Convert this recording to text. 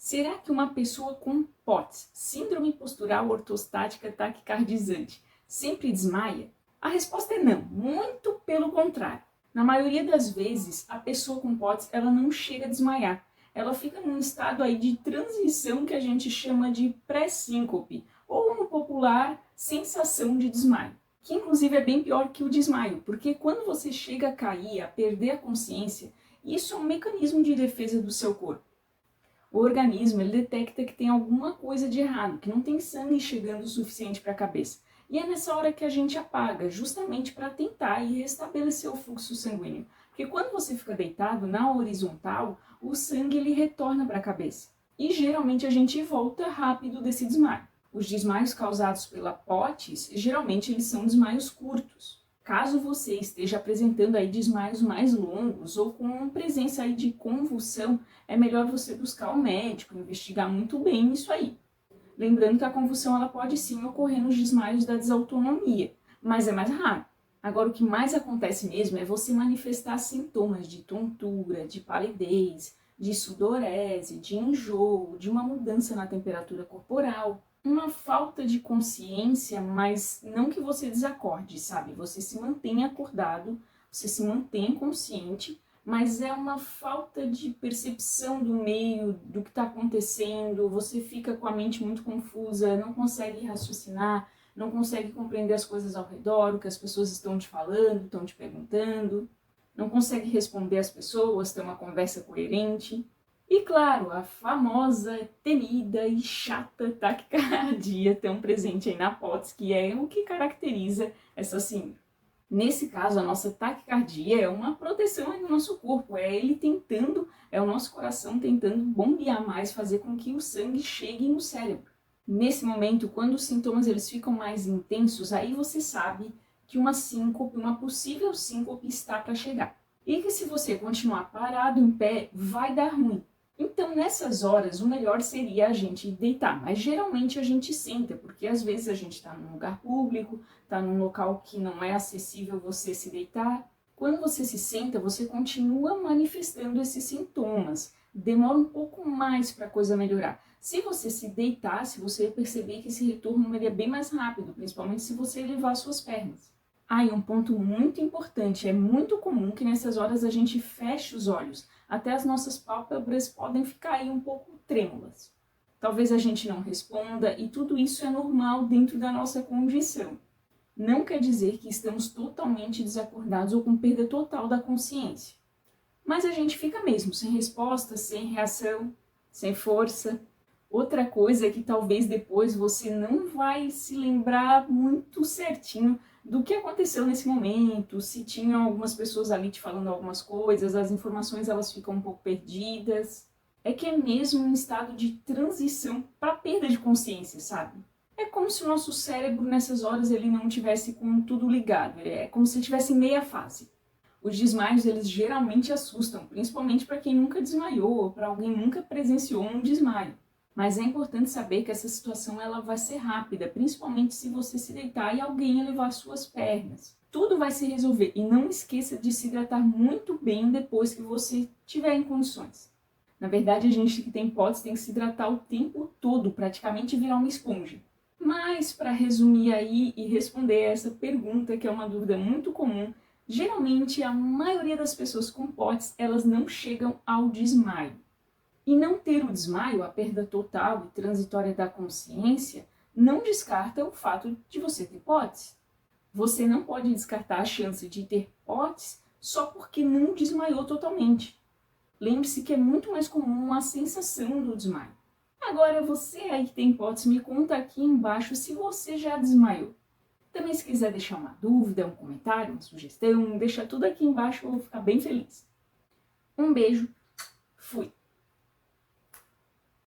Será que uma pessoa com POTS, síndrome postural ortostática taquicardizante, sempre desmaia? A resposta é não, muito pelo contrário. Na maioria das vezes, a pessoa com POTS ela não chega a desmaiar. Ela fica num estado aí de transição que a gente chama de pré-síncope, ou no popular, sensação de desmaio. Que inclusive é bem pior que o desmaio, porque quando você chega a cair, a perder a consciência, isso é um mecanismo de defesa do seu corpo. O organismo ele detecta que tem alguma coisa de errado, que não tem sangue chegando o suficiente para a cabeça. E é nessa hora que a gente apaga, justamente para tentar restabelecer o fluxo sanguíneo. Porque quando você fica deitado na horizontal, o sangue ele retorna para a cabeça. E geralmente a gente volta rápido desse desmaio. Os desmaios causados pela POTS, geralmente eles são desmaios curtos. Caso você esteja apresentando aí desmaios mais longos ou com presença aí de convulsão, é melhor você buscar um médico, investigar muito bem isso aí. Lembrando que a convulsão ela pode sim ocorrer nos desmaios da desautonomia, mas é mais raro. Agora, o que mais acontece mesmo é você manifestar sintomas de tontura, de palidez, de sudorese, de enjoo, de uma mudança na temperatura corporal, uma falta de consciência, mas não que você desacorde, sabe? Você se mantém acordado, você se mantém consciente, mas é uma falta de percepção do meio, do que está acontecendo, você fica com a mente muito confusa, não consegue raciocinar, não consegue compreender as coisas ao redor, o que as pessoas estão te falando, estão te perguntando, não consegue responder às pessoas, ter uma conversa coerente. E claro, a famosa, temida e chata taquicardia tão presente aí na POTS, que é o que caracteriza essa síndrome. Nesse caso, a nossa taquicardia é uma proteção aí do nosso corpo, é ele tentando, é o nosso coração tentando bombear mais, fazer com que o sangue chegue no cérebro. Nesse momento, quando os sintomas eles ficam mais intensos, aí você sabe que uma síncope, uma possível síncope está para chegar. E que se você continuar parado em pé, vai dar ruim. Então, nessas horas, o melhor seria a gente deitar, mas geralmente a gente senta, porque às vezes a gente está num lugar público, está num local que não é acessível você se deitar. Quando você se senta, você continua manifestando esses sintomas. Demora um pouco mais para a coisa melhorar. Se você se deitar, se você perceber que esse retorno é bem mais rápido, principalmente se você elevar suas pernas. E um ponto muito importante, é muito comum que nessas horas a gente feche os olhos, até as nossas pálpebras podem ficar aí um pouco trêmulas. Talvez a gente não responda e tudo isso é normal dentro da nossa condição. Não quer dizer que estamos totalmente desacordados ou com perda total da consciência. Mas a gente fica mesmo sem resposta, sem reação, sem força. Outra coisa é que talvez depois você não vai se lembrar muito certinho do que aconteceu nesse momento, se tinham algumas pessoas ali te falando algumas coisas, as informações elas ficam um pouco perdidas. É que é mesmo um estado de transição para perda de consciência, sabe? É como se o nosso cérebro nessas horas ele não tivesse com tudo ligado, é como se estivesse em meia fase. Os desmaios eles geralmente assustam, principalmente para quem nunca desmaiou ou para alguém que nunca presenciou um desmaio. Mas é importante saber que essa situação ela vai ser rápida, principalmente se você se deitar e alguém elevar suas pernas. Tudo vai se resolver e não esqueça de se hidratar muito bem depois que você tiver em condições. Na verdade, a gente que tem POTS tem que se hidratar o tempo todo, praticamente virar uma esponja. Mas, para resumir aí e responder essa pergunta, que é uma dúvida muito comum, geralmente a maioria das pessoas com POTS, elas não chegam ao desmaio. E não ter o desmaio, a perda total e transitória da consciência, não descarta o fato de você ter POTS. Você não pode descartar a chance de ter POTS só porque não desmaiou totalmente. Lembre-se que é muito mais comum a sensação do desmaio. Agora, você aí que tem POTS, me conta aqui embaixo se você já desmaiou. Também se quiser deixar uma dúvida, um comentário, uma sugestão, deixa tudo aqui embaixo, eu vou ficar bem feliz. Um beijo, fui!